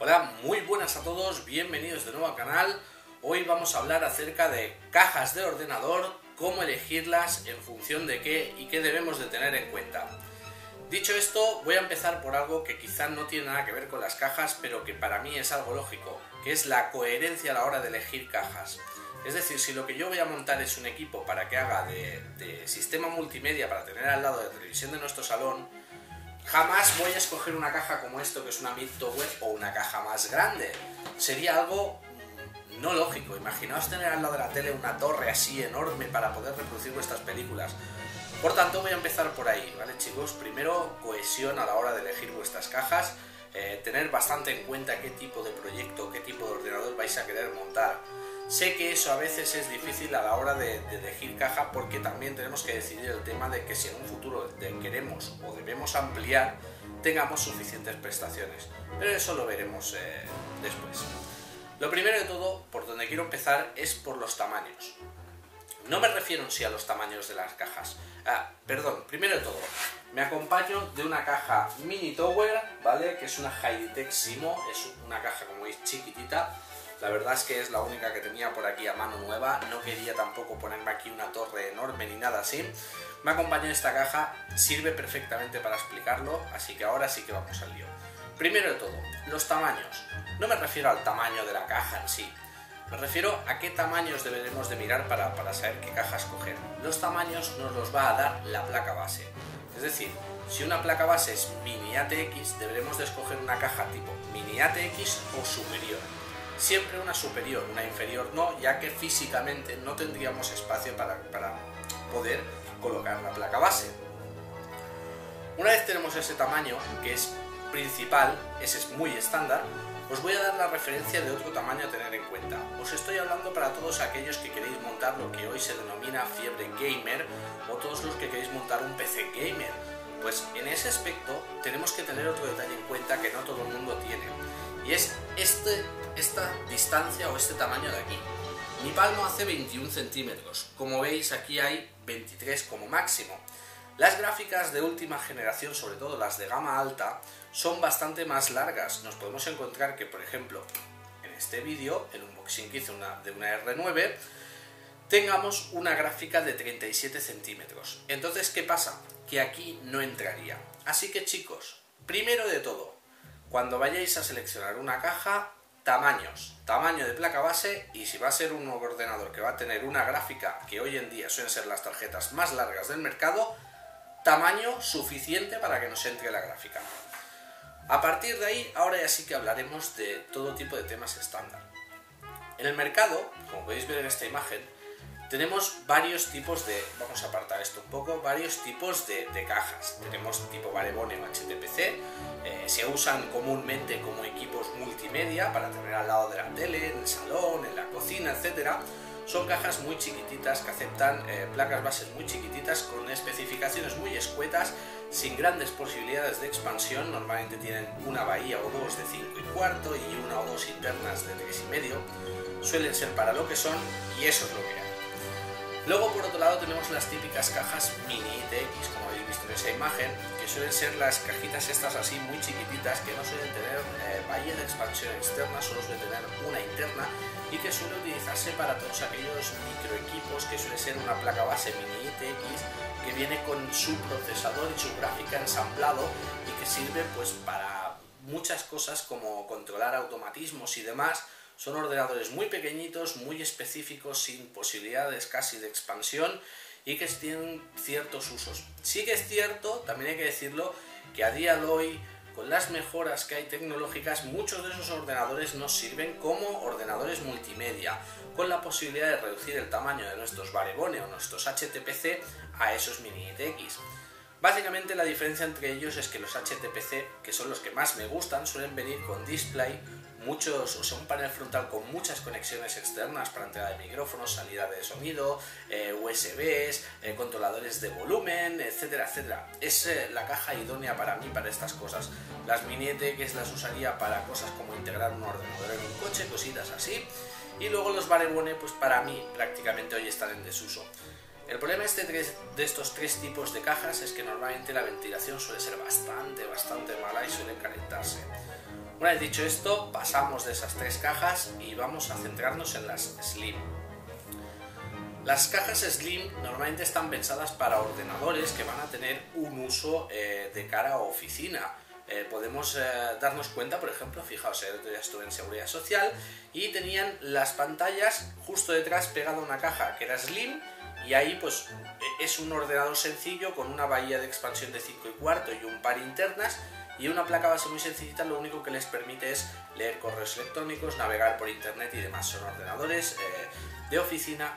Hola, muy buenas a todos, bienvenidos de nuevo al canal. Hoy vamos a hablar acerca de cajas de ordenador, cómo elegirlas, en función de qué y qué debemos de tener en cuenta. Dicho esto, voy a empezar por algo que quizá no tiene nada que ver con las cajas, pero que para mí es algo lógico, que es la coherencia a la hora de elegir cajas. Es decir, si lo que yo voy a montar es un equipo para que haga de sistema multimedia para tener al lado de la televisión de nuestro salón, jamás voy a escoger una caja como esto, que es una Mid-Tower, o una caja más grande. Sería algo no lógico. Imaginaos tener al lado de la tele una torre así enorme para poder reproducir vuestras películas. Por tanto, voy a empezar por ahí, ¿vale, chicos? Primero, cohesión a la hora de elegir vuestras cajas, tener bastante en cuenta qué tipo de proyecto, qué tipo de ordenador vais a querer montar. Sé que eso a veces es difícil a la hora de elegir caja, porque también tenemos que decidir el tema de que si en un futuro queremos o debemos ampliar, tengamos suficientes prestaciones. Pero eso lo veremos después. Lo primero de todo, por donde quiero empezar, es por los tamaños. No me refiero en sí a los tamaños de las cajas. Primero de todo, me acompaño de una caja Mini Tower, ¿vale? Que es una Hightech Simo, es una caja, como veis, chiquitita. La verdad es que es la única que tenía por aquí a mano nueva, no quería tampoco ponerme aquí una torre enorme ni nada así. Me acompaña esta caja, sirve perfectamente para explicarlo, así que ahora sí que vamos al lío. Primero de todo, los tamaños. No me refiero al tamaño de la caja en sí, me refiero a qué tamaños deberemos de mirar para saber qué caja escoger. Los tamaños nos los va a dar la placa base, es decir, si una placa base es Mini ATX, deberemos de escoger una caja tipo Mini ATX o superior. Siempre una superior, una inferior no, ya que físicamente no tendríamos espacio para poder colocar la placa base. Una vez tenemos ese tamaño, que es principal, ese es muy estándar, os voy a dar la referencia de otro tamaño a tener en cuenta. Os estoy hablando para todos aquellos que queréis montar lo que hoy se denomina fiebre gamer, o todos los que queréis montar un PC gamer. Pues en ese aspecto tenemos que tener otro detalle en cuenta que no todo el mundo tiene, y es esta distancia o este tamaño de aquí. Mi palmo hace 21 centímetros, como veis aquí hay 23 como máximo. Las gráficas de última generación, sobre todo las de gama alta, son bastante más largas. Nos podemos encontrar que, por ejemplo, en este vídeo, el unboxing que hice de una R9, tengamos una gráfica de 37 centímetros. Entonces, ¿qué pasa? Que aquí no entraría. Así que, chicos, primero de todo, cuando vayáis a seleccionar una caja, tamaños, tamaño de placa base, y si va a ser un ordenador que va a tener una gráfica que hoy en día suelen ser las tarjetas más largas del mercado, tamaño suficiente para que nos entre la gráfica. A partir de ahí, ahora ya sí que hablaremos de todo tipo de temas estándar. En el mercado, como podéis ver en esta imagen, tenemos varios tipos de, vamos a apartar esto un poco, varios tipos de cajas. Tenemos tipo Barebone o HTPC, se usan comúnmente como equipos multimedia para tener al lado de la tele, en el salón, en la cocina, etc. Son cajas muy chiquititas que aceptan placas bases muy chiquititas con especificaciones muy escuetas, sin grandes posibilidades de expansión. Normalmente tienen una bahía o dos de 5,25 y una o dos internas de 3,5. Suelen ser para lo que son y eso es lo que hay. Luego, por otro lado, tenemos las típicas cajas Mini ITX, como habéis visto en esa imagen, que suelen ser las cajitas estas así muy chiquititas, que no suelen tener bahía de expansión externa, solo suelen tener una interna, y que suele utilizarse para todos aquellos microequipos, que suele ser una placa base Mini ITX que viene con su procesador y su gráfica ensamblado, y que sirve pues para muchas cosas como controlar automatismos y demás. Son ordenadores muy pequeñitos, muy específicos, sin posibilidades casi de expansión, y que tienen ciertos usos. Sí que es cierto, también hay que decirlo, que a día de hoy, con las mejoras que hay tecnológicas, muchos de esos ordenadores nos sirven como ordenadores multimedia, con la posibilidad de reducir el tamaño de nuestros Barebone o nuestros HTPC a esos Mini ITX. Básicamente la diferencia entre ellos es que los HTPC, que son los que más me gustan, suelen venir con display, un panel frontal con muchas conexiones externas para entrada de micrófonos, salida de sonido, USBs, controladores de volumen, etcétera, etcétera. Es la caja idónea para mí para estas cosas. Las Mini ETX las usaría para cosas como integrar un ordenador en un coche, cositas así. Y luego los Barebone, pues para mí prácticamente hoy están en desuso. El problema de estos tres tipos de cajas es que normalmente la ventilación suele ser bastante mala y suele calentarse. Una vez dicho esto, pasamos de esas 3 cajas y vamos a centrarnos en las Slim. Las cajas Slim normalmente están pensadas para ordenadores que van a tener un uso de cara a oficina. Podemos darnos cuenta, por ejemplo, fijaos, yo ya estuve en Seguridad Social y tenían las pantallas justo detrás pegada a una caja que era Slim, y ahí pues es un ordenador sencillo con una bahía de expansión de 5,25 y un par internas y una placa base muy sencillita. Lo único que les permite es leer correos electrónicos, navegar por internet y demás. Son ordenadores de oficina,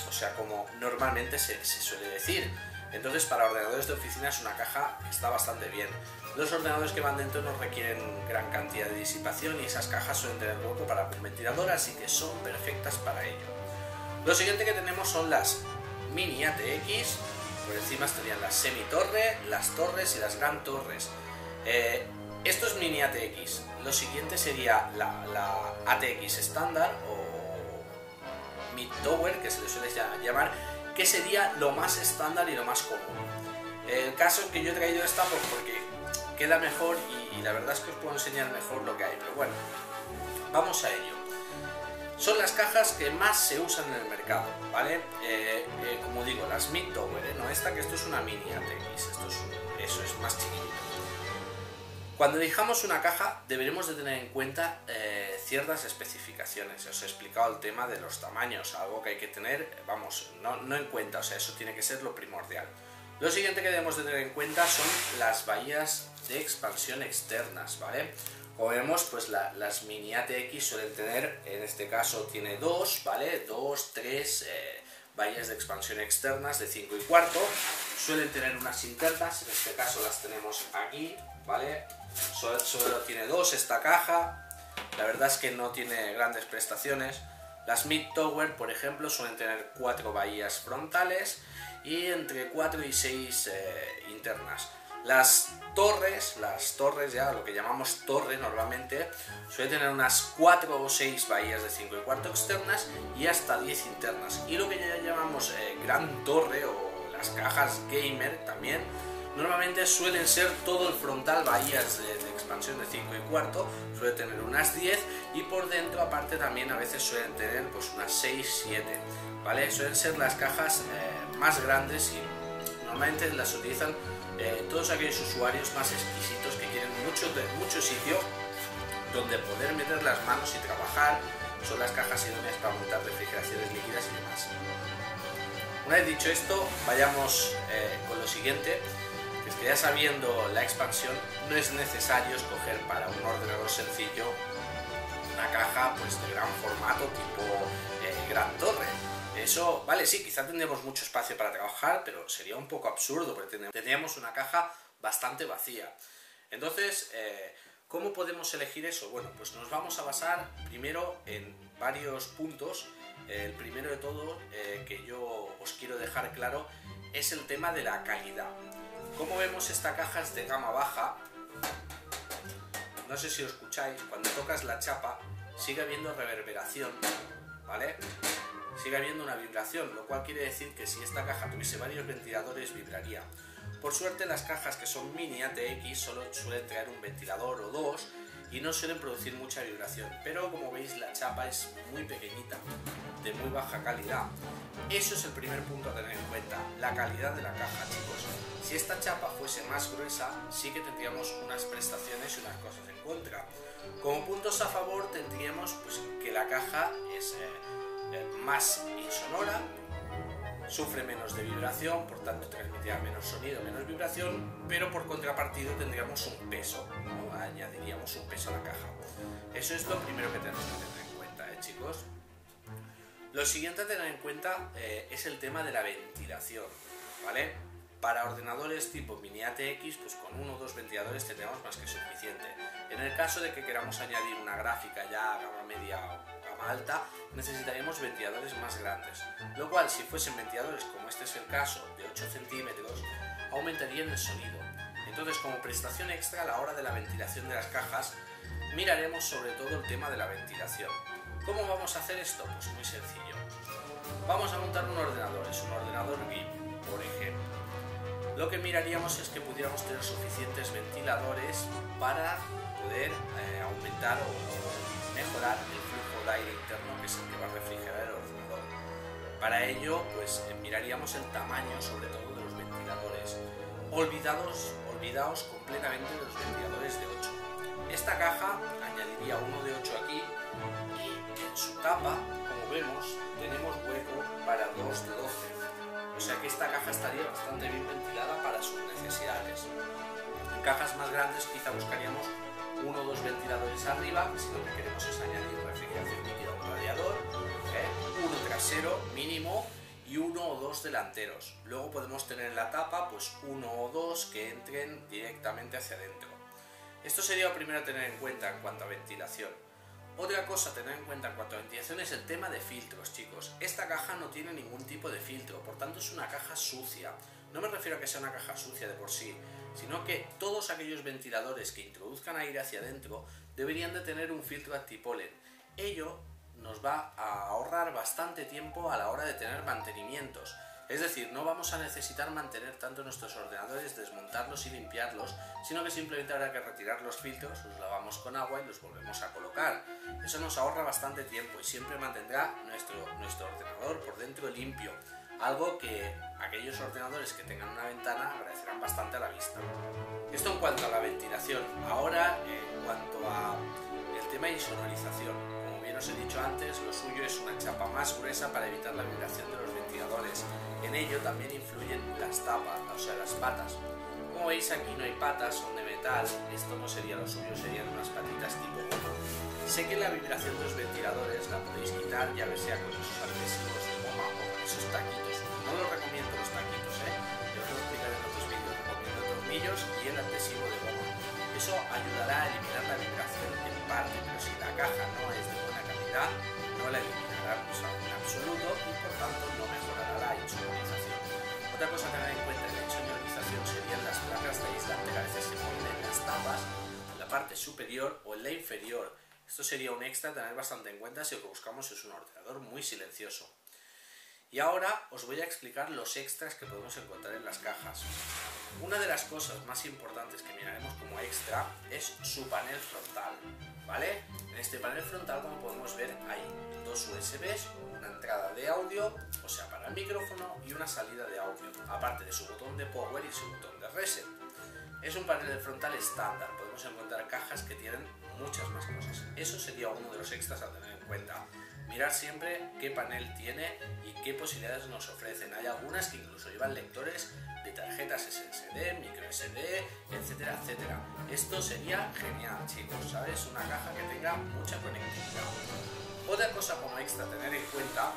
o sea, como normalmente se suele decir. Entonces, para ordenadores de oficina es una caja que está bastante bien. Los ordenadores que van dentro no requieren gran cantidad de disipación y esas cajas suelen tener hueco para un ventilador, así que son perfectas para ello. Lo siguiente que tenemos son las Mini ATX. Por encima estarían las semi-torre, las torres y las gran torres. Esto es Mini ATX. Lo siguiente sería la ATX estándar o Mid Tower, que se le suele llamar, que sería lo más estándar y lo más común. El caso es que yo he traído esta porque queda mejor y la verdad es que os puedo enseñar mejor lo que hay, pero bueno, vamos a ello. Son las cajas que más se usan en el mercado, ¿vale? Como digo, las Mid Tower, no esta, que esto es una Mini ATX, eso es más chiquitito. Cuando elijamos una caja deberemos de tener en cuenta ciertas especificaciones. Os he explicado el tema de los tamaños, algo que hay que tener, vamos, no en cuenta, o sea, eso tiene que ser lo primordial. Lo siguiente que debemos de tener en cuenta son las bahías de expansión externas, ¿vale? Como vemos, pues las Mini ATX suelen tener, en este caso tiene 2, ¿vale? 2, 3 bahías de expansión externas de 5,25. Suelen tener unas internas, en este caso las tenemos aquí, ¿vale? Solo tiene 2 esta caja, la verdad es que no tiene grandes prestaciones. Las Mid Tower, por ejemplo, suelen tener 4 bahías frontales y entre 4 y 6 internas. Las torres ya, lo que llamamos torre normalmente, suele tener unas 4 o 6 bahías de 5,25 externas y hasta 10 internas. Y lo que ya llamamos gran torre o las cajas gamer también, normalmente suelen ser todo el frontal bahías de expansión de 5,25, suele tener unas 10 y por dentro aparte también a veces suelen tener pues unas 6, 7, ¿vale? Suelen ser las cajas más grandes y normalmente las utilizan todos aquellos usuarios más exquisitos que quieren mucho sitio donde poder meter las manos y trabajar. Son las cajas idóneas para montar refrigeraciones líquidas y demás. Una vez dicho esto, vayamos con lo siguiente, que es que ya sabiendo la expansión, no es necesario escoger para un ordenador sencillo una caja pues de gran formato tipo gran torre. Eso, vale, sí, quizá tendríamos mucho espacio para trabajar, pero sería un poco absurdo porque tendríamos una caja bastante vacía. Entonces, ¿cómo podemos elegir eso? Bueno, pues nos vamos a basar primero en varios puntos. El primero de todo que yo os quiero dejar claro es el tema de la calidad. Como vemos, esta caja es de gama baja. No sé si lo escucháis, cuando tocas la chapa sigue habiendo reverberación, ¿vale? Sigue habiendo una vibración, lo cual quiere decir que si esta caja tuviese varios ventiladores vibraría. Por suerte las cajas que son Mini ATX solo suelen traer un ventilador o 2 y no suelen producir mucha vibración, pero como veis la chapa es muy pequeñita, de muy baja calidad. Eso es el primer punto a tener en cuenta, la calidad de la caja, chicos. Si esta chapa fuese más gruesa, sí que tendríamos unas prestaciones y unas cosas en contra. Como puntos a favor tendríamos pues, que la caja es más insonora, sufre menos de vibración, por tanto transmitirá menos sonido, menos vibración, pero por contrapartido tendríamos un peso, ¿no? Añadiríamos un peso a la caja. Eso es lo primero que tenemos que tener en cuenta, chicos. Lo siguiente a tener en cuenta es el tema de la ventilación, ¿vale? Para ordenadores tipo Mini ATX, pues con 1 o 2 ventiladores tendríamos más que suficiente. En el caso de que queramos añadir una gráfica ya a gama media o gama alta, necesitaríamos ventiladores más grandes, lo cual si fuesen ventiladores como este es el caso, de 8 centímetros, aumentarían el sonido. Entonces, como prestación extra a la hora de la ventilación de las cajas, miraremos sobre todo el tema de la ventilación. ¿Cómo vamos a hacer esto? Pues muy sencillo. Vamos a montar un ordenador, es un ordenador VIP, por ejemplo. lo que miraríamos es que pudiéramos tener suficientes ventiladores para poder aumentar o mejorar el flujo de aire interno, que es el que va a refrigerar el ordenador. Para ello, pues miraríamos el tamaño, sobre todo, de los ventiladores. Olvidaos completamente de los ventiladores de 8. Esta caja añadiría uno de 8 aquí y en su tapa, como vemos, tenemos hueco para 2 de 12. O sea que esta caja estaría bastante bien ventilada para sus necesidades. En cajas más grandes quizá buscaríamos uno o dos ventiladores arriba, si lo que queremos es añadir refrigeración líquida a un radiador, uno trasero mínimo y uno o dos delanteros. Luego podemos tener en la tapa pues uno o dos que entren directamente hacia adentro. Esto sería lo primero a tener en cuenta en cuanto a ventilación. Otra cosa a tener en cuenta en cuanto a ventilación es el tema de filtros, chicos. Esta caja no tiene ningún tipo de filtro, por tanto es una caja sucia. No me refiero a que sea una caja sucia de por sí, sino que todos aquellos ventiladores que introduzcan aire hacia adentro deberían de tener un filtro antipolen. Ello nos va a ahorrar bastante tiempo a la hora de tener mantenimientos. Es decir, no vamos a necesitar mantener tanto nuestros ordenadores, desmontarlos y limpiarlos, sino que simplemente habrá que retirar los filtros, los lavamos con agua y los volvemos a colocar. Eso nos ahorra bastante tiempo y siempre mantendrá nuestro ordenador por dentro limpio, algo que aquellos ordenadores que tengan una ventana agradecerán bastante a la vista. Esto en cuanto a la ventilación. Ahora, en cuanto al tema de insonorización. Como bien os he dicho antes, lo suyo es una chapa más gruesa para evitar la vibración de los ventiladores. En ello también influyen las tapas, o sea, las patas. Como veis, aquí no hay patas, son de metal. Esto no sería lo suyo, serían unas patitas tipo goma. Sé que la vibración de los ventiladores la podéis quitar, ya sea con esos adhesivos de goma o con esos taquitos. No los recomiendo los taquitos, yo os lo explicaré en otros vídeos. Recomiendo tornillos y el adhesivo de goma. Eso ayudará a eliminar la vibración en parte, pero si la caja no es de buena calidad, no la eliminará en absoluto y por tanto no mejorará la insonorización. Otra cosa a tener en cuenta en la insonorización serían las placas de aislante que a veces se ponen en las tapas, en la parte superior o en la inferior. Esto sería un extra a tener bastante en cuenta si lo que buscamos es un ordenador muy silencioso. Y ahora os voy a explicar los extras que podemos encontrar en las cajas. Una de las cosas más importantes que miraremos como extra es su panel frontal, ¿vale? En este panel frontal, como podemos ver, hay dos USBs, una entrada de audio, o sea, para el micrófono, y una salida de audio, aparte de su botón de power y su botón de reset. Es un panel frontal estándar, podemos encontrar cajas que tienen muchas más cosas. Eso sería uno de los extras a tener en cuenta. Mirar siempre qué panel tiene y qué posibilidades nos ofrecen. Hay algunas que incluso llevan lectores de tarjetas SSD, micro SD, etcétera, etcétera. Esto sería genial, chicos, ¿sabes? Una caja que tenga mucha conectividad. Otra cosa como extra a tener en cuenta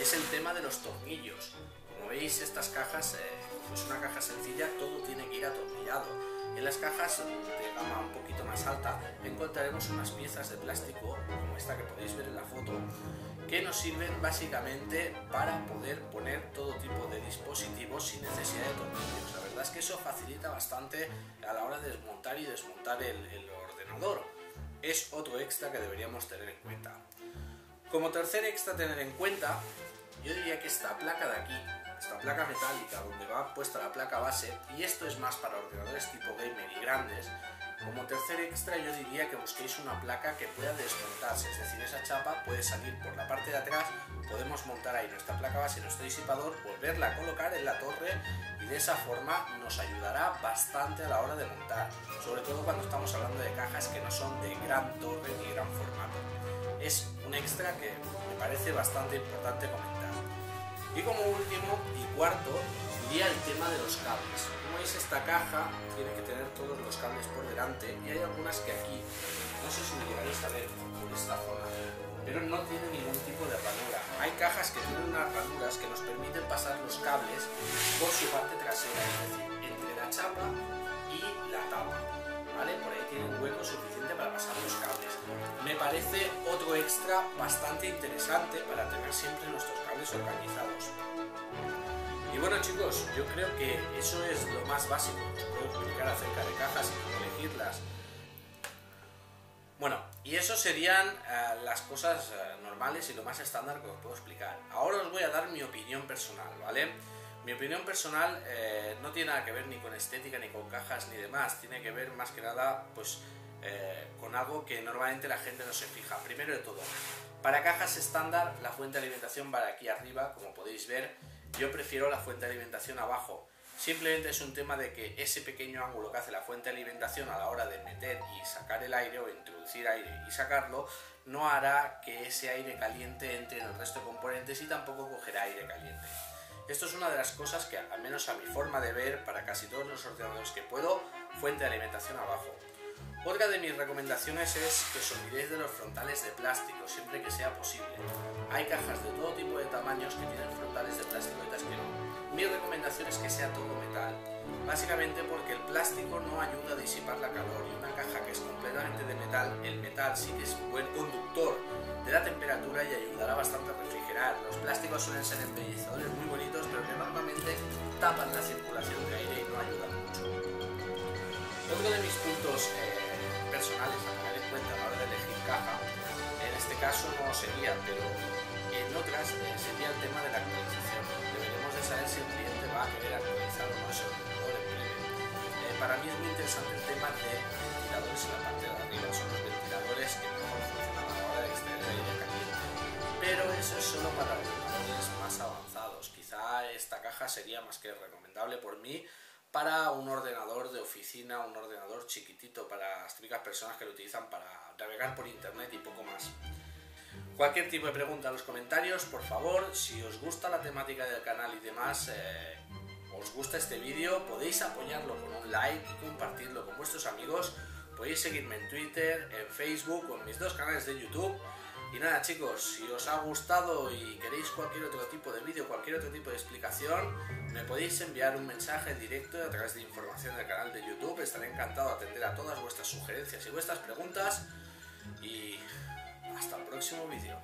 es el tema de los tornillos. Como veis, estas cajas, es una caja sencilla, todo tiene que ir atornillado. En las cajas de gama un poquito más alta encontraremos unas piezas de plástico, como esta que podéis ver en la foto, que nos sirven básicamente para poder poner todo tipo de dispositivos sin necesidad de tornillos. La verdad es que eso facilita bastante a la hora de desmontar y desmontar el ordenador. Es otro extra que deberíamos tener en cuenta. Como tercer extra a tener en cuenta, yo diría que esta placa de aquí, esta placa metálica donde va puesta la placa base, y esto es más para ordenadores tipo gamer y grandes, como tercer extra yo diría que busquéis una placa que pueda desmontarse, es decir, esa chapa puede salir por la parte de atrás, podemos montar ahí nuestra placa base, nuestro disipador, volverla a colocar en la torre y de esa forma nos ayudará bastante a la hora de montar, sobre todo cuando estamos hablando de cajas que no son de gran torre ni gran formato. Es un extra que me parece bastante importante comentar. Y como último y cuarto, diría el tema de los cables. Como veis, esta caja tiene que tener todos los cables por delante y hay algunas que aquí, no sé si me llegaréis a ver por esta zona, pero no tiene ningún tipo de ranura. Hay cajas que tienen unas ranuras que nos permiten pasar los cables por su parte trasera, es decir, entre la chapa y la tapa, ¿vale? Por ahí tienen hueco suficiente para pasar los cables. Me parece otro extra bastante interesante para tener siempre nuestros cables organizados. Y bueno, chicos, yo creo que eso es lo más básico que os puedo explicar acerca de cajas y cómo elegirlas. Bueno, y eso serían las cosas normales y lo más estándar que os puedo explicar. Ahora os voy a dar mi opinión personal, ¿vale? Mi opinión personal no tiene nada que ver ni con estética, ni con cajas, ni demás. Tiene que ver más que nada pues, con algo que normalmente la gente no se fija. Primero de todo, para cajas estándar la fuente de alimentación va aquí arriba, como podéis ver. Yo prefiero la fuente de alimentación abajo. Simplemente es un tema de que ese pequeño ángulo que hace la fuente de alimentación a la hora de meter y sacar el aire o introducir aire y sacarlo no hará que ese aire caliente entre en el resto de componentes y tampoco cogerá aire caliente. Esto es una de las cosas que, al menos a mi forma de ver, para casi todos los ordenadores que puedo, fuente de alimentación abajo. Otra de mis recomendaciones es que os olvidéis de los frontales de plástico, siempre que sea posible. Hay cajas de todo tipo de tamaños que tienen frontales de plástico y otras que no. Mi recomendación es que sea todo metal, básicamente porque el plástico no ayuda a disipar la calor y una caja que es completamente de metal, el metal sí que es un buen conductor de la temperatura y ayudará bastante a refrigerar. Los plásticos suelen ser embellecedores muy bonitos, pero que normalmente tapan la circulación de aire y no ayudan mucho. Otro de mis puntos personales a tener en cuenta a la hora de elegir caja, en este caso no sería, pero en otras sería el tema de la actualización. Deberemos de saber si el cliente va a querer actualizar o no ese ordenador en breve. Para mí es muy interesante el tema de ventiladores en la parte de arriba. Son los ventiladores que mejor funcionan a la hora de extraer aire caliente, pero eso es solo para ordenadores más avanzados. Quizá esta caja sería más que recomendable por mí para un ordenador de oficina, un ordenador chiquitito para las típicas personas que lo utilizan para navegar por internet y poco más. Cualquier tipo de pregunta en los comentarios, por favor. Si os gusta la temática del canal y demás, os gusta este vídeo, podéis apoyarlo con un like y compartirlo con vuestros amigos. Podéis seguirme en Twitter, en Facebook o en mis dos canales de YouTube. Y nada, chicos, si os ha gustado y queréis cualquier otro tipo de vídeo, cualquier otro tipo de explicación, me podéis enviar un mensaje directo a través de información del canal de YouTube. Estaré encantado de atender a todas vuestras sugerencias y vuestras preguntas. Y hasta el próximo vídeo.